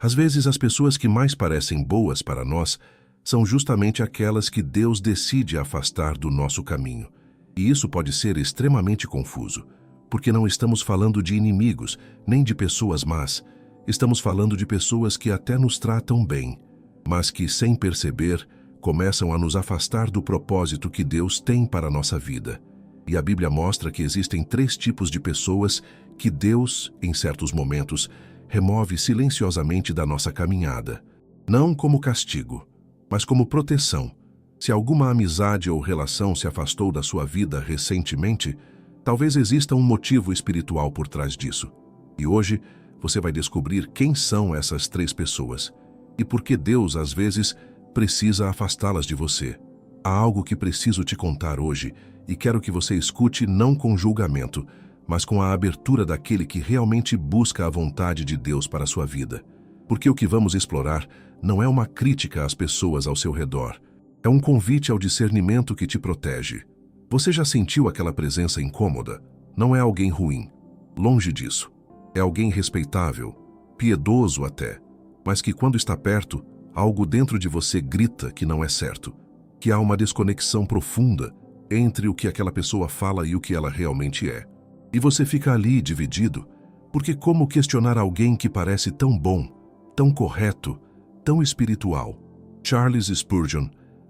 Às vezes, as pessoas que mais parecem boas para nós são justamente aquelas que Deus decide afastar do nosso caminho. E isso pode ser extremamente confuso, porque não estamos falando de inimigos, nem de pessoas más. Estamos falando de pessoas que até nos tratam bem, mas que, sem perceber, começam a nos afastar do propósito que Deus tem para a nossa vida. E a Bíblia mostra que existem 3 tipos de pessoas que Deus, em certos momentos, remove silenciosamente da nossa caminhada. Não como castigo, mas como proteção. Se alguma amizade ou relação se afastou da sua vida recentemente, talvez exista um motivo espiritual por trás disso. E hoje, você vai descobrir quem são essas 3 pessoas e por que Deus, às vezes, precisa afastá-las de você. Há algo que preciso te contar hoje e quero que você escute não com julgamento, mas com a abertura daquele que realmente busca a vontade de Deus para a sua vida. Porque o que vamos explorar não é uma crítica às pessoas ao seu redor, é um convite ao discernimento que te protege. Você já sentiu aquela presença incômoda? Não é alguém ruim, longe disso. É alguém respeitável, piedoso até, mas que quando está perto, algo dentro de você grita que não é certo, que há uma desconexão profunda entre o que aquela pessoa fala e o que ela realmente é. E você fica ali dividido, porque como questionar alguém que parece tão bom, tão correto, tão espiritual? Charles Spurgeon,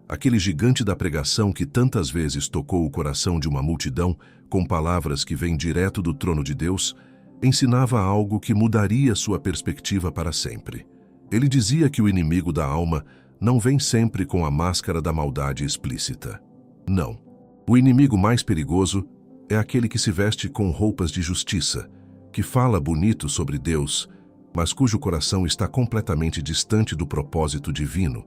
aquele gigante da pregação que tantas vezes tocou o coração de uma multidão com palavras que vêm direto do trono de Deus, ensinava algo que mudaria sua perspectiva para sempre. Ele dizia que o inimigo da alma não vem sempre com a máscara da maldade explícita. Não. O inimigo mais perigoso é aquele que se veste com roupas de justiça, que fala bonito sobre Deus, mas cujo coração está completamente distante do propósito divino.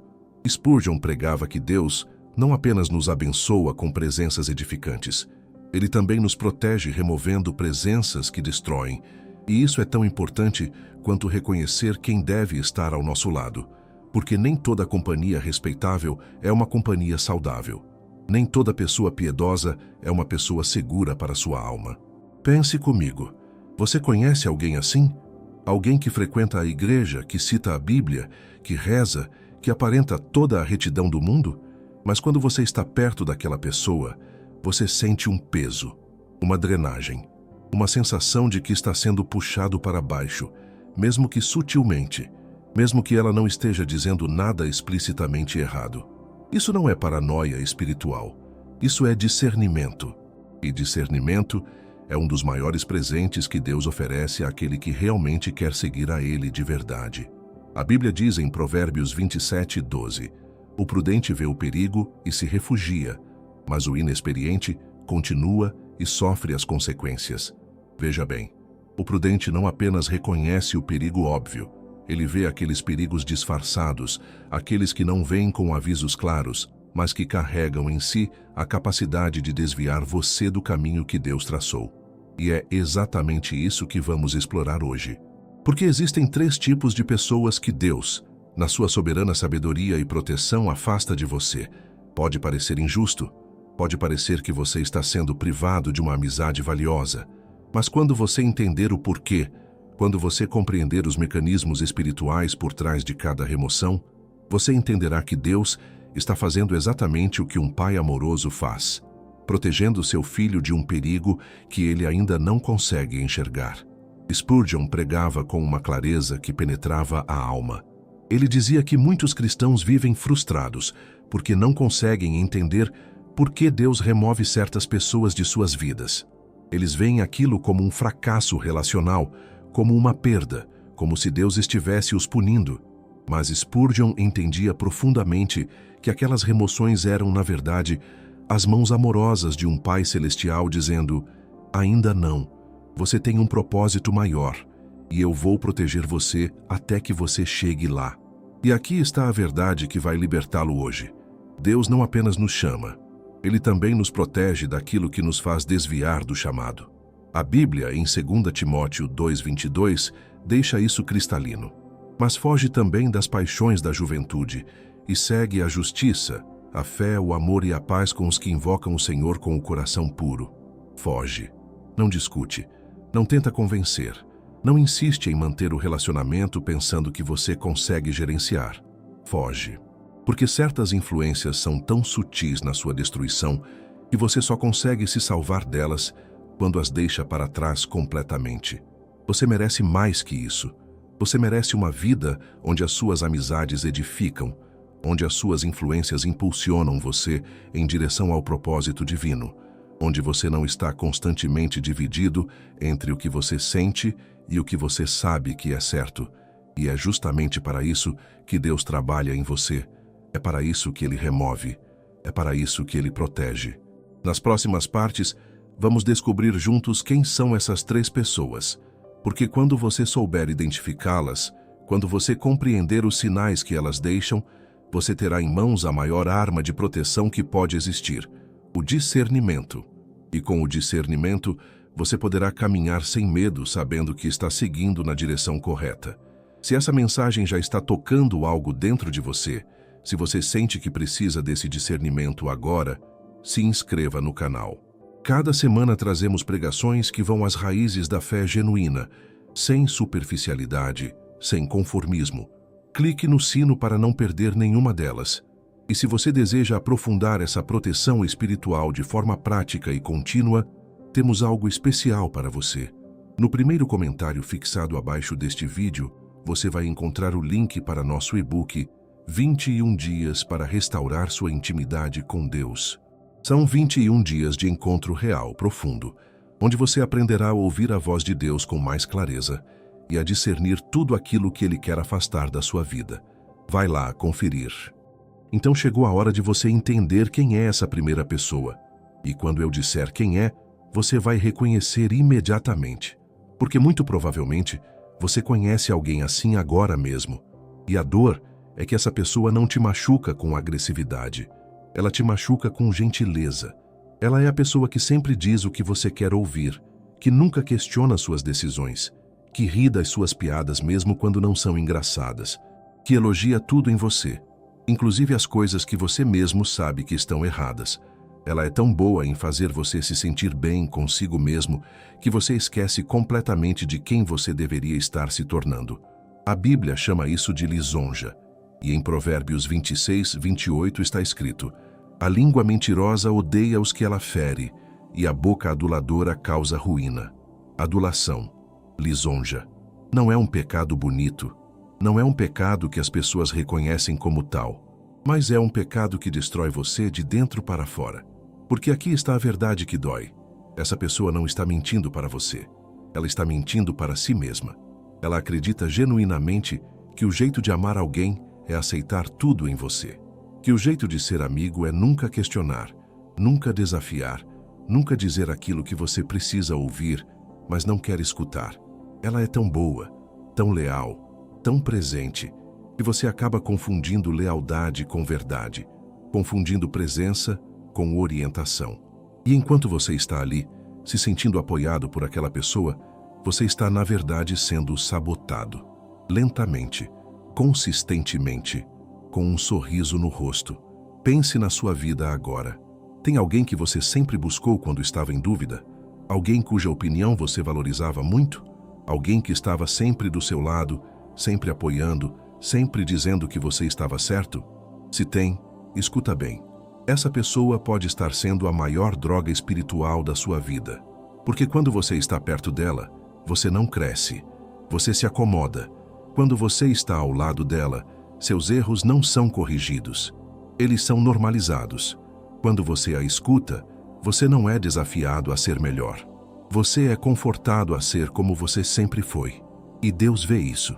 Spurgeon pregava que Deus não apenas nos abençoa com presenças edificantes, Ele também nos protege removendo presenças que destroem, e isso é tão importante quanto reconhecer quem deve estar ao nosso lado, porque nem toda companhia respeitável é uma companhia saudável. Nem toda pessoa piedosa é uma pessoa segura para sua alma. Pense comigo, você conhece alguém assim? Alguém que frequenta a igreja, que cita a Bíblia, que reza, que aparenta toda a retidão do mundo? Mas quando você está perto daquela pessoa, você sente um peso, uma drenagem, uma sensação de que está sendo puxado para baixo, mesmo que sutilmente, mesmo que ela não esteja dizendo nada explicitamente errado. Isso não é paranoia espiritual, isso é discernimento. E discernimento é um dos maiores presentes que Deus oferece àquele que realmente quer seguir a Ele de verdade. A Bíblia diz em Provérbios 27:12, o prudente vê o perigo e se refugia, mas o inexperiente continua e sofre as consequências. Veja bem, o prudente não apenas reconhece o perigo óbvio, ele vê aqueles perigos disfarçados, aqueles que não vêm com avisos claros, mas que carregam em si a capacidade de desviar você do caminho que Deus traçou. E é exatamente isso que vamos explorar hoje. Porque existem 3 tipos de pessoas que Deus, na sua soberana sabedoria e proteção, afasta de você. Pode parecer injusto, pode parecer que você está sendo privado de uma amizade valiosa, mas quando você entender o porquê, quando você compreender os mecanismos espirituais por trás de cada remoção, você entenderá que Deus está fazendo exatamente o que um pai amoroso faz, protegendo seu filho de um perigo que ele ainda não consegue enxergar. Spurgeon pregava com uma clareza que penetrava a alma. Ele dizia que muitos cristãos vivem frustrados porque não conseguem entender por que Deus remove certas pessoas de suas vidas. Eles veem aquilo como um fracasso relacional, como uma perda, como se Deus estivesse os punindo. Mas Spurgeon entendia profundamente que aquelas remoções eram, na verdade, as mãos amorosas de um Pai Celestial dizendo: ainda não, você tem um propósito maior, e eu vou proteger você até que você chegue lá. E aqui está a verdade que vai libertá-lo hoje. Deus não apenas nos chama, Ele também nos protege daquilo que nos faz desviar do chamado. A Bíblia, em 2 Timóteo 2:22, deixa isso cristalino. Mas foge também das paixões da juventude e segue a justiça, a fé, o amor e a paz com os que invocam o Senhor com o coração puro. Foge. Não discute. Não tenta convencer. Não insiste em manter o relacionamento pensando que você consegue gerenciar. Foge. Porque certas influências são tão sutis na sua destruição que você só consegue se salvar delas quando as deixa para trás completamente. Você merece mais que isso. Você merece uma vida onde as suas amizades edificam, onde as suas influências impulsionam você em direção ao propósito divino, onde você não está constantemente dividido entre o que você sente e o que você sabe que é certo. E é justamente para isso que Deus trabalha em você. É para isso que Ele remove. É para isso que Ele protege. Nas próximas partes, vamos descobrir juntos quem são essas 3 pessoas. Porque quando você souber identificá-las, quando você compreender os sinais que elas deixam, você terá em mãos a maior arma de proteção que pode existir, o discernimento. E com o discernimento, você poderá caminhar sem medo, sabendo que está seguindo na direção correta. Se essa mensagem já está tocando algo dentro de você, se você sente que precisa desse discernimento agora, se inscreva no canal. Cada semana trazemos pregações que vão às raízes da fé genuína, sem superficialidade, sem conformismo. Clique no sino para não perder nenhuma delas. E se você deseja aprofundar essa proteção espiritual de forma prática e contínua, temos algo especial para você. No primeiro comentário fixado abaixo deste vídeo, você vai encontrar o link para nosso e-book 21 dias para restaurar sua intimidade com Deus. São 21 dias de encontro real, profundo, onde você aprenderá a ouvir a voz de Deus com mais clareza e a discernir tudo aquilo que Ele quer afastar da sua vida. Vai lá conferir. Então chegou a hora de você entender quem é essa primeira pessoa. E quando eu disser quem é, você vai reconhecer imediatamente. Porque muito provavelmente, você conhece alguém assim agora mesmo. E a dor é que essa pessoa não te machuca com agressividade. Ela te machuca com gentileza. Ela é a pessoa que sempre diz o que você quer ouvir, que nunca questiona suas decisões, que ri das suas piadas mesmo quando não são engraçadas, que elogia tudo em você, inclusive as coisas que você mesmo sabe que estão erradas. Ela é tão boa em fazer você se sentir bem consigo mesmo que você esquece completamente de quem você deveria estar se tornando. A Bíblia chama isso de lisonja. E em Provérbios 26, 28 está escrito: a língua mentirosa odeia os que ela fere, e a boca aduladora causa ruína. Adulação, lisonja, não é um pecado bonito, não é um pecado que as pessoas reconhecem como tal, mas é um pecado que destrói você de dentro para fora. Porque aqui está a verdade que dói. Essa pessoa não está mentindo para você, ela está mentindo para si mesma. Ela acredita genuinamente que o jeito de amar alguém é aceitar tudo em você. Que o jeito de ser amigo é nunca questionar, nunca desafiar, nunca dizer aquilo que você precisa ouvir, mas não quer escutar. Ela é tão boa, tão leal, tão presente, que você acaba confundindo lealdade com verdade, confundindo presença com orientação. E enquanto você está ali, se sentindo apoiado por aquela pessoa, você está, na verdade, sendo sabotado. Lentamente, consistentemente, com um sorriso no rosto. Pense na sua vida agora. Tem alguém que você sempre buscou quando estava em dúvida? Alguém cuja opinião você valorizava muito? Alguém que estava sempre do seu lado, sempre apoiando, sempre dizendo que você estava certo? Se tem, escuta bem. Essa pessoa pode estar sendo a maior droga espiritual da sua vida. Porque quando você está perto dela, você não cresce. Você se acomoda. Quando você está ao lado dela, seus erros não são corrigidos. Eles são normalizados. Quando você a escuta, você não é desafiado a ser melhor. Você é confortado a ser como você sempre foi. E Deus vê isso.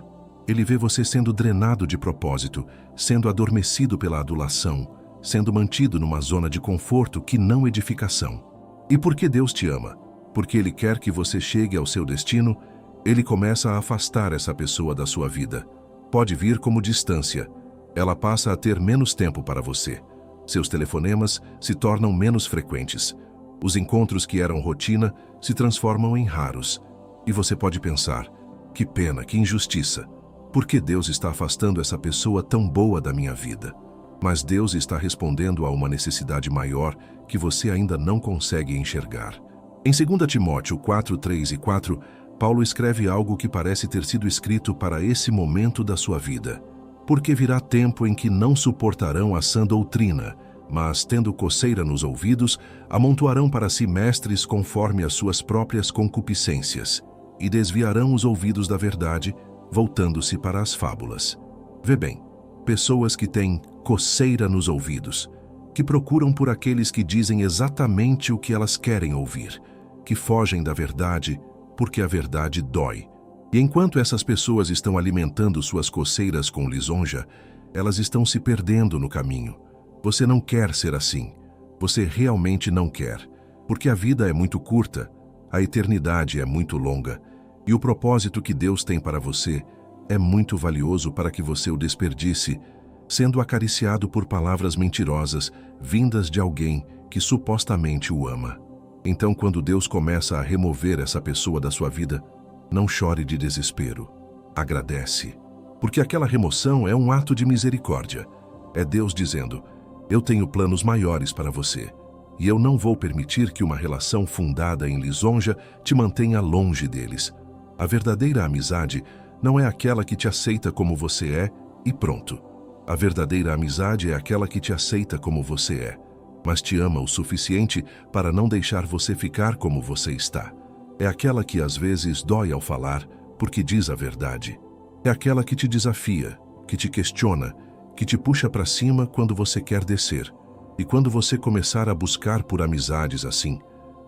Ele vê você sendo drenado de propósito, sendo adormecido pela adulação, sendo mantido numa zona de conforto que não edificação. E por que Deus te ama? Porque Ele quer que você chegue ao seu destino. Ele começa a afastar essa pessoa da sua vida. Pode vir como distância. Ela passa a ter menos tempo para você. Seus telefonemas se tornam menos frequentes. Os encontros que eram rotina se transformam em raros. E você pode pensar: que pena, que injustiça. Por que Deus está afastando essa pessoa tão boa da minha vida? Mas Deus está respondendo a uma necessidade maior que você ainda não consegue enxergar. Em 2 Timóteo 4, 3 e 4, Paulo escreve algo que parece ter sido escrito para esse momento da sua vida. Porque virá tempo em que não suportarão a sã doutrina, mas, tendo coceira nos ouvidos, amontoarão para si mestres conforme as suas próprias concupiscências, e desviarão os ouvidos da verdade, voltando-se para as fábulas. Vê bem, pessoas que têm coceira nos ouvidos, que procuram por aqueles que dizem exatamente o que elas querem ouvir, que fogem da verdade porque a verdade dói. E enquanto essas pessoas estão alimentando suas coceiras com lisonja, elas estão se perdendo no caminho. Você não quer ser assim. Você realmente não quer. Porque a vida é muito curta, a eternidade é muito longa, e o propósito que Deus tem para você é muito valioso para que você o desperdice, sendo acariciado por palavras mentirosas vindas de alguém que supostamente o ama. Então, quando Deus começa a remover essa pessoa da sua vida, não chore de desespero. Agradece. Porque aquela remoção é um ato de misericórdia. É Deus dizendo: eu tenho planos maiores para você, e eu não vou permitir que uma relação fundada em lisonja te mantenha longe deles. A verdadeira amizade não é aquela que te aceita como você é e pronto. A verdadeira amizade é aquela que te aceita como você é, mas te ama o suficiente para não deixar você ficar como você está. É aquela que às vezes dói ao falar, porque diz a verdade. É aquela que te desafia, que te questiona, que te puxa para cima quando você quer descer. E quando você começar a buscar por amizades assim,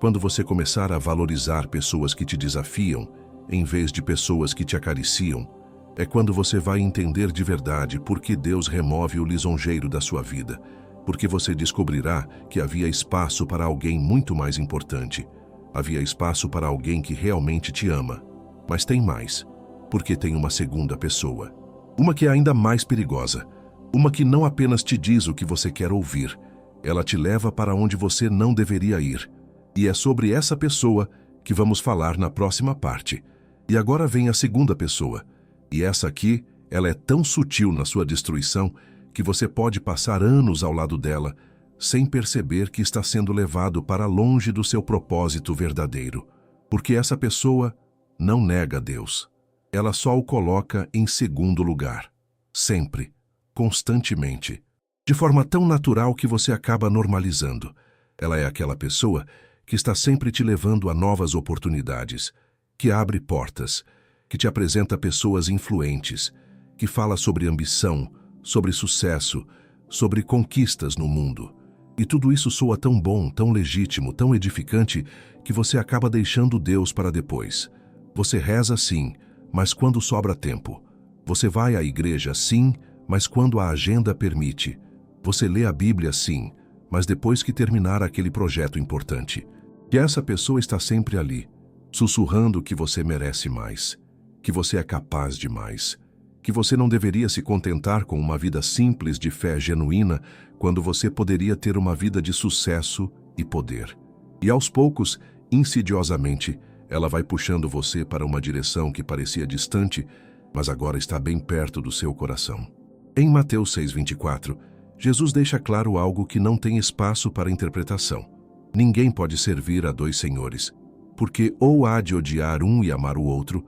quando você começar a valorizar pessoas que te desafiam, em vez de pessoas que te acariciam, é quando você vai entender de verdade por que Deus remove o lisonjeiro da sua vida, porque você descobrirá que havia espaço para alguém muito mais importante. Havia espaço para alguém que realmente te ama. Mas tem mais, porque tem uma segunda pessoa. Uma que é ainda mais perigosa. Uma que não apenas te diz o que você quer ouvir, ela te leva para onde você não deveria ir. E é sobre essa pessoa que vamos falar na próxima parte. E agora vem a segunda pessoa. E essa aqui, ela é tão sutil na sua destruição que você pode passar anos ao lado dela sem perceber que está sendo levado para longe do seu propósito verdadeiro. Porque essa pessoa não nega Deus. Ela só o coloca em segundo lugar. Sempre. Constantemente. De forma tão natural que você acaba normalizando. Ela é aquela pessoa que está sempre te levando a novas oportunidades, que abre portas, que te apresenta pessoas influentes, que fala sobre ambição, sobre sucesso, sobre conquistas no mundo. E tudo isso soa tão bom, tão legítimo, tão edificante, que você acaba deixando Deus para depois. Você reza sim, mas quando sobra tempo. Você vai à igreja sim, mas quando a agenda permite. Você lê a Bíblia sim, mas depois que terminar aquele projeto importante. E essa pessoa está sempre ali, sussurrando que você merece mais, que você é capaz de mais, que você não deveria se contentar com uma vida simples de fé genuína quando você poderia ter uma vida de sucesso e poder. E aos poucos, insidiosamente, ela vai puxando você para uma direção que parecia distante, mas agora está bem perto do seu coração. Em Mateus 6:24, Jesus deixa claro algo que não tem espaço para interpretação. Ninguém pode servir a dois senhores, porque ou há de odiar um e amar o outro,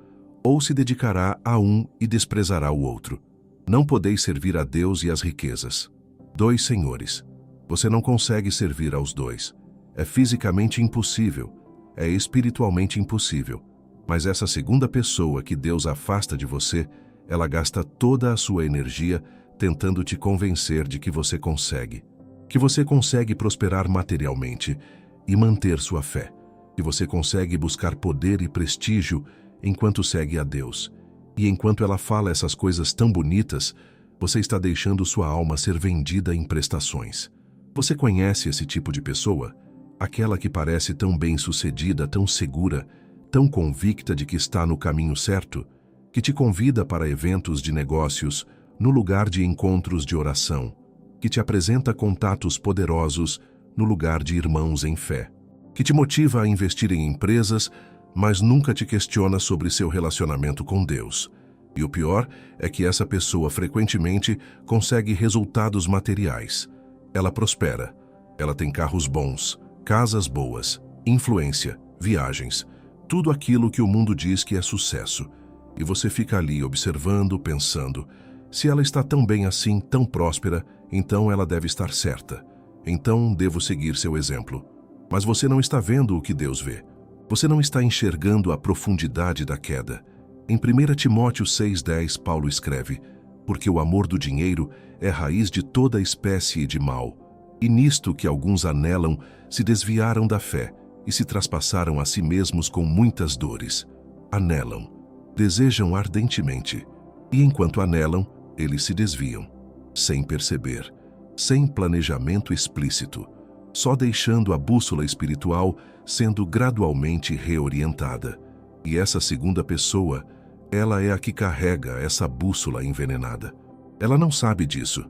ou se dedicará a um e desprezará o outro. Não podeis servir a Deus e às riquezas. Dois senhores. Você não consegue servir aos dois. É fisicamente impossível. É espiritualmente impossível. Mas essa segunda pessoa que Deus afasta de você, ela gasta toda a sua energia tentando te convencer de que você consegue. Que você consegue prosperar materialmente e manter sua fé. Que você consegue buscar poder e prestígio enquanto segue a Deus. E enquanto ela fala essas coisas tão bonitas, você está deixando sua alma ser vendida em prestações. Você conhece esse tipo de pessoa? Aquela que parece tão bem-sucedida, tão segura, tão convicta de que está no caminho certo, que te convida para eventos de negócios, no lugar de encontros de oração, que te apresenta contatos poderosos no lugar de irmãos em fé, que te motiva a investir em empresas, mas nunca te questiona sobre seu relacionamento com Deus. E o pior é que essa pessoa frequentemente consegue resultados materiais. Ela prospera, ela tem carros bons, casas boas, influência, viagens, tudo aquilo que o mundo diz que é sucesso. E você fica ali observando, pensando, se ela está tão bem assim, tão próspera, então ela deve estar certa. Então devo seguir seu exemplo. Mas você não está vendo o que Deus vê. Você não está enxergando a profundidade da queda. Em 1 Timóteo 6,10, Paulo escreve: porque o amor do dinheiro é raiz de toda espécie de mal. E nisto que alguns anelam, se desviaram da fé e se traspassaram a si mesmos com muitas dores. Anelam, desejam ardentemente, e enquanto anelam, eles se desviam, sem perceber, sem planejamento explícito, só deixando a bússola espiritual sendo gradualmente reorientada. E essa segunda pessoa, ela é a que carrega essa bússola envenenada. Ela não sabe disso,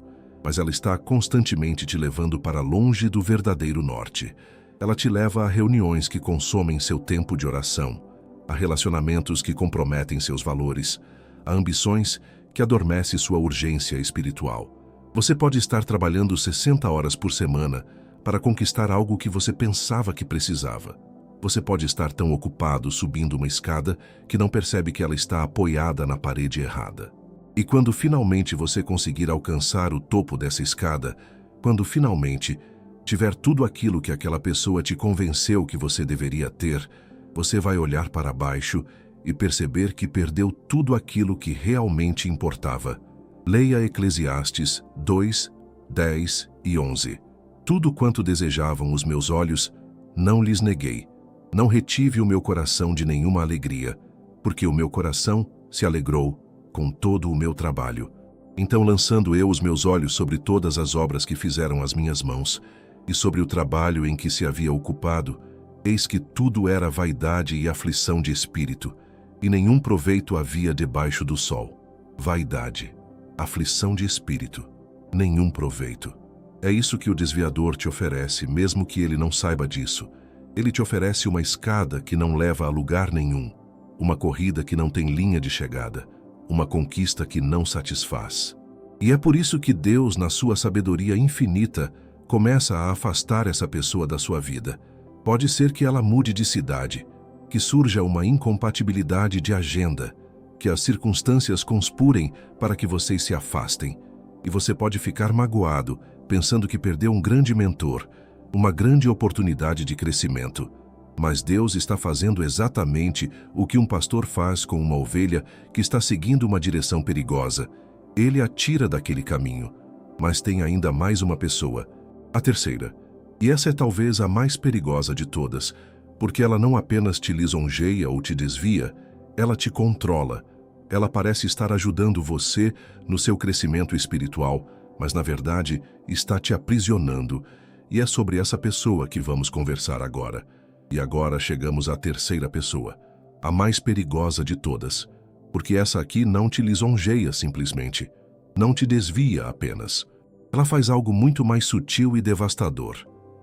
mas ela está constantemente te levando para longe do verdadeiro norte. Ela te leva a reuniões que consomem seu tempo de oração, a relacionamentos que comprometem seus valores, a ambições que adormecem sua urgência espiritual. Você pode estar trabalhando 60 horas por semana para conquistar algo que você pensava que precisava. Você pode estar tão ocupado subindo uma escada que não percebe que ela está apoiada na parede errada. E quando finalmente você conseguir alcançar o topo dessa escada, quando finalmente tiver tudo aquilo que aquela pessoa te convenceu que você deveria ter, você vai olhar para baixo e perceber que perdeu tudo aquilo que realmente importava. Leia Eclesiastes 2, 10 e 11. Tudo quanto desejavam os meus olhos, não lhes neguei. Não retive o meu coração de nenhuma alegria, porque o meu coração se alegrou com todo o meu trabalho. Então, lançando eu os meus olhos sobre todas as obras que fizeram as minhas mãos, e sobre o trabalho em que se havia ocupado, eis que tudo era vaidade e aflição de espírito, e nenhum proveito havia debaixo do sol. Vaidade, aflição de espírito, nenhum proveito. É isso que o desviador te oferece, mesmo que ele não saiba disso. Ele te oferece uma escada que não leva a lugar nenhum, uma corrida que não tem linha de chegada, uma conquista que não satisfaz. E é por isso que Deus, na sua sabedoria infinita, começa a afastar essa pessoa da sua vida. Pode ser que ela mude de cidade, que surja uma incompatibilidade de agenda, que as circunstâncias conspurem para que vocês se afastem. E você pode ficar magoado, pensando que perdeu um grande mentor, uma grande oportunidade de crescimento. Mas Deus está fazendo exatamente o que um pastor faz com uma ovelha que está seguindo uma direção perigosa. Ele a tira daquele caminho. Mas tem ainda mais uma pessoa, a terceira. E essa é talvez a mais perigosa de todas, porque ela não apenas te lisonjeia ou te desvia, ela te controla. Ela parece estar ajudando você no seu crescimento espiritual, mas na verdade está te aprisionando. E é sobre essa pessoa que vamos conversar agora. E agora chegamos à terceira pessoa, a mais perigosa de todas, porque essa aqui não te lisonjeia simplesmente, não te desvia apenas. Ela faz algo muito mais sutil e devastador.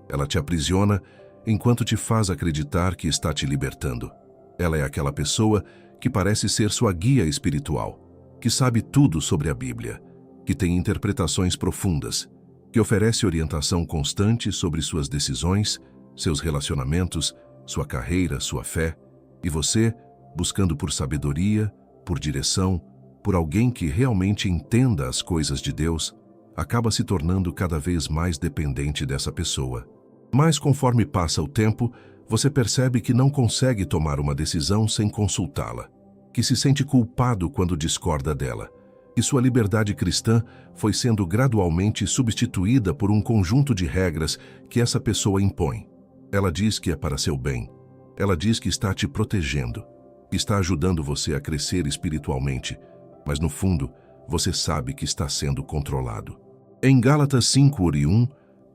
Ela te aprisiona enquanto te faz acreditar que está te libertando. Ela é aquela pessoa que parece ser sua guia espiritual, que sabe tudo sobre a Bíblia, que tem interpretações profundas, que oferece orientação constante sobre suas decisões, seus relacionamentos, sua carreira, sua fé, e você, buscando por sabedoria, por direção, por alguém que realmente entenda as coisas de Deus, acaba se tornando cada vez mais dependente dessa pessoa. Mas conforme passa o tempo, você percebe que não consegue tomar uma decisão sem consultá-la, que se sente culpado quando discorda dela, e sua liberdade cristã foi sendo gradualmente substituída por um conjunto de regras que essa pessoa impõe. Ela diz que é para seu bem. Ela diz que está te protegendo, que está ajudando você a crescer espiritualmente, mas no fundo, você sabe que está sendo controlado. Em Gálatas 5:1,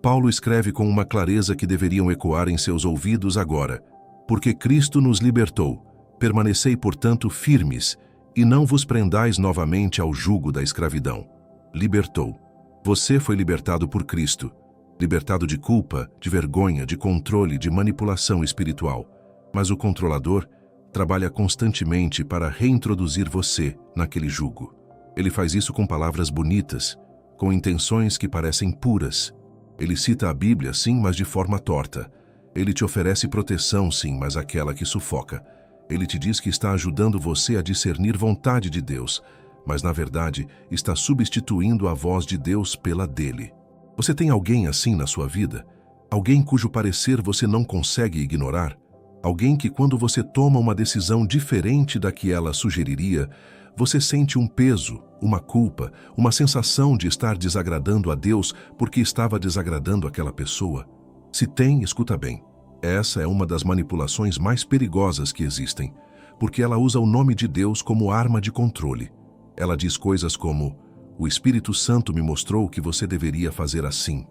Paulo escreve com uma clareza que deveriam ecoar em seus ouvidos agora: porque Cristo nos libertou, permanecei, portanto, firmes, e não vos prendais novamente ao jugo da escravidão. Libertou. Você foi libertado por Cristo. Libertado de culpa, de vergonha, de controle, de manipulação espiritual. Mas o controlador trabalha constantemente para reintroduzir você naquele jugo. Ele faz isso com palavras bonitas, com intenções que parecem puras. Ele cita a Bíblia, sim, mas de forma torta. Ele te oferece proteção, sim, mas aquela que sufoca. Ele te diz que está ajudando você a discernir vontade de Deus, mas na verdade está substituindo a voz de Deus pela dele. Você tem alguém assim na sua vida? Alguém cujo parecer você não consegue ignorar? Alguém que, quando você toma uma decisão diferente da que ela sugeriria, você sente um peso, uma culpa, uma sensação de estar desagradando a Deus porque estava desagradando aquela pessoa? Se tem, escuta bem. Essa é uma das manipulações mais perigosas que existem, porque ela usa o nome de Deus como arma de controle. Ela diz coisas como: o Espírito Santo me mostrou que você deveria fazer assim.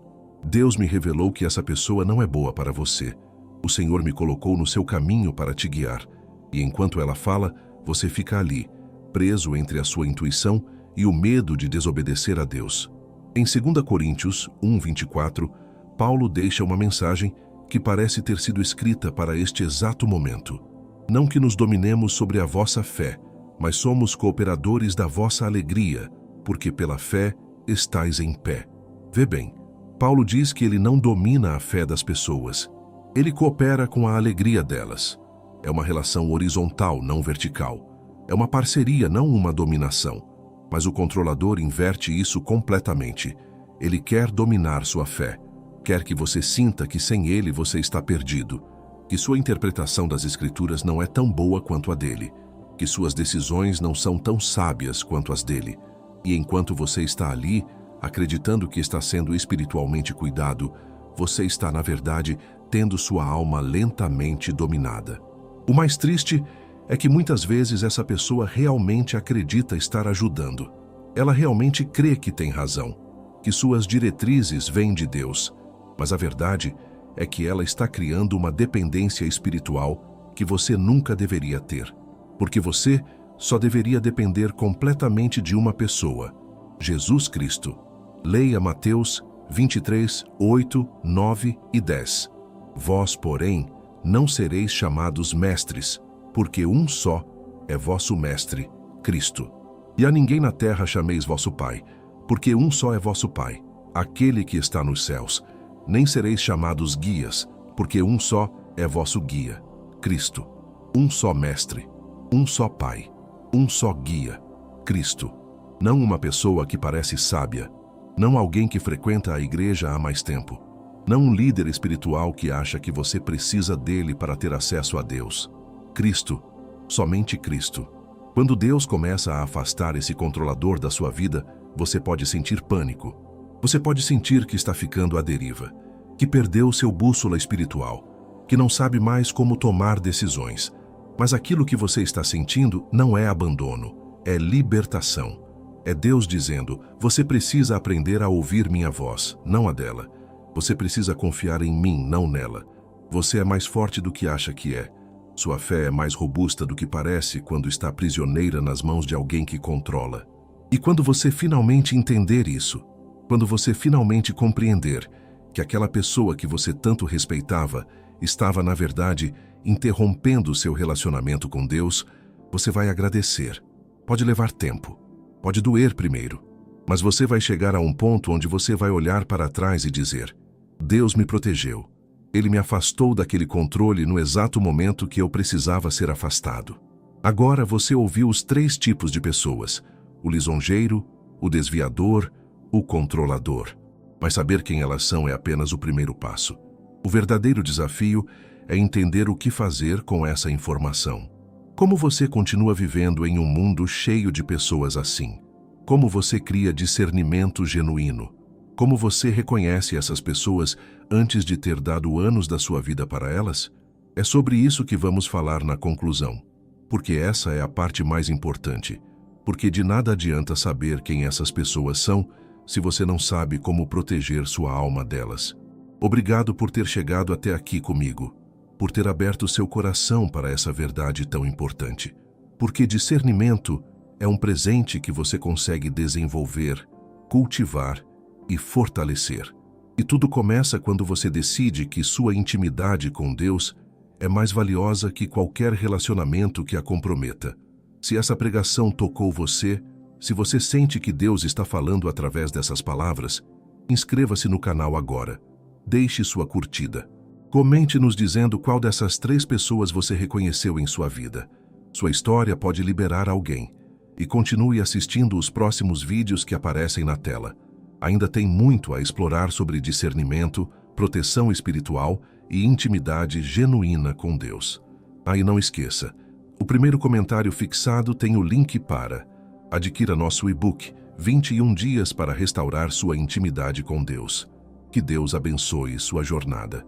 Deus me revelou que essa pessoa não é boa para você. O Senhor me colocou no seu caminho para te guiar. E enquanto ela fala, você fica ali, preso entre a sua intuição e o medo de desobedecer a Deus. Em 2 Coríntios 1:24, Paulo deixa uma mensagem que parece ter sido escrita para este exato momento. Não que nos dominemos sobre a vossa fé, mas somos cooperadores da vossa alegria, porque pela fé estais em pé. Vê bem, Paulo diz que ele não domina a fé das pessoas. Ele coopera com a alegria delas. É uma relação horizontal, não vertical. É uma parceria, não uma dominação. Mas o controlador inverte isso completamente. Ele quer dominar sua fé. Quer que você sinta que sem ele você está perdido. Que sua interpretação das Escrituras não é tão boa quanto a dele. Que suas decisões não são tão sábias quanto as dele. E enquanto você está ali, acreditando que está sendo espiritualmente cuidado, você está, na verdade, tendo sua alma lentamente dominada. O mais triste é que muitas vezes essa pessoa realmente acredita estar ajudando. Ela realmente crê que tem razão, que suas diretrizes vêm de Deus. Mas a verdade é que ela está criando uma dependência espiritual que você nunca deveria ter. Porque você só deveria depender completamente de uma pessoa, Jesus Cristo. Leia Mateus 23, 8, 9 e 10. Vós, porém, não sereis chamados mestres, porque um só é vosso mestre, Cristo. E a ninguém na terra chameis vosso Pai, porque um só é vosso Pai, aquele que está nos céus. Nem sereis chamados guias, porque um só é vosso guia, Cristo. Um só mestre, um só Pai, um só guia, Cristo. Não uma pessoa que parece sábia, não alguém que frequenta a igreja há mais tempo, não um líder espiritual que acha que você precisa dele para ter acesso a Deus. Cristo, somente Cristo. Quando Deus começa a afastar esse controlador da sua vida, você pode sentir pânico. Você pode sentir que está ficando à deriva, que perdeu seu bússola espiritual, que não sabe mais como tomar decisões. Mas aquilo que você está sentindo não é abandono, é libertação. É Deus dizendo: você precisa aprender a ouvir minha voz, não a dela. Você precisa confiar em mim, não nela. Você é mais forte do que acha que é. Sua fé é mais robusta do que parece quando está prisioneira nas mãos de alguém que controla. E quando você finalmente entender isso, quando você finalmente compreender que aquela pessoa que você tanto respeitava estava, na verdade, interrompendo seu relacionamento com Deus, você vai agradecer. Pode levar tempo, pode doer primeiro, mas você vai chegar a um ponto onde você vai olhar para trás e dizer: Deus me protegeu. Ele me afastou daquele controle no exato momento que eu precisava ser afastado. Agora você ouviu os 3 tipos de pessoas: o lisonjeiro, o desviador, o controlador. Mas saber quem elas são é apenas o primeiro passo. O verdadeiro desafio é entender o que fazer com essa informação. Como você continua vivendo em um mundo cheio de pessoas assim? Como você cria discernimento genuíno? Como você reconhece essas pessoas antes de ter dado anos da sua vida para elas? É sobre isso que vamos falar na conclusão. Porque essa é a parte mais importante. Porque de nada adianta saber quem essas pessoas são se você não sabe como proteger sua alma delas. Obrigado por ter chegado até aqui comigo, por ter aberto seu coração para essa verdade tão importante. Porque discernimento é um presente que você consegue desenvolver, cultivar e fortalecer. E tudo começa quando você decide que sua intimidade com Deus é mais valiosa que qualquer relacionamento que a comprometa. Se essa pregação tocou você, se você sente que Deus está falando através dessas palavras, inscreva-se no canal agora. Deixe sua curtida. Comente nos dizendo qual dessas 3 pessoas você reconheceu em sua vida. Sua história pode liberar alguém. E continue assistindo os próximos vídeos que aparecem na tela. Ainda tem muito a explorar sobre discernimento, proteção espiritual e intimidade genuína com Deus. E não esqueça, o primeiro comentário fixado tem o link para adquira nosso e-book 21 dias para restaurar sua intimidade com Deus. Que Deus abençoe sua jornada.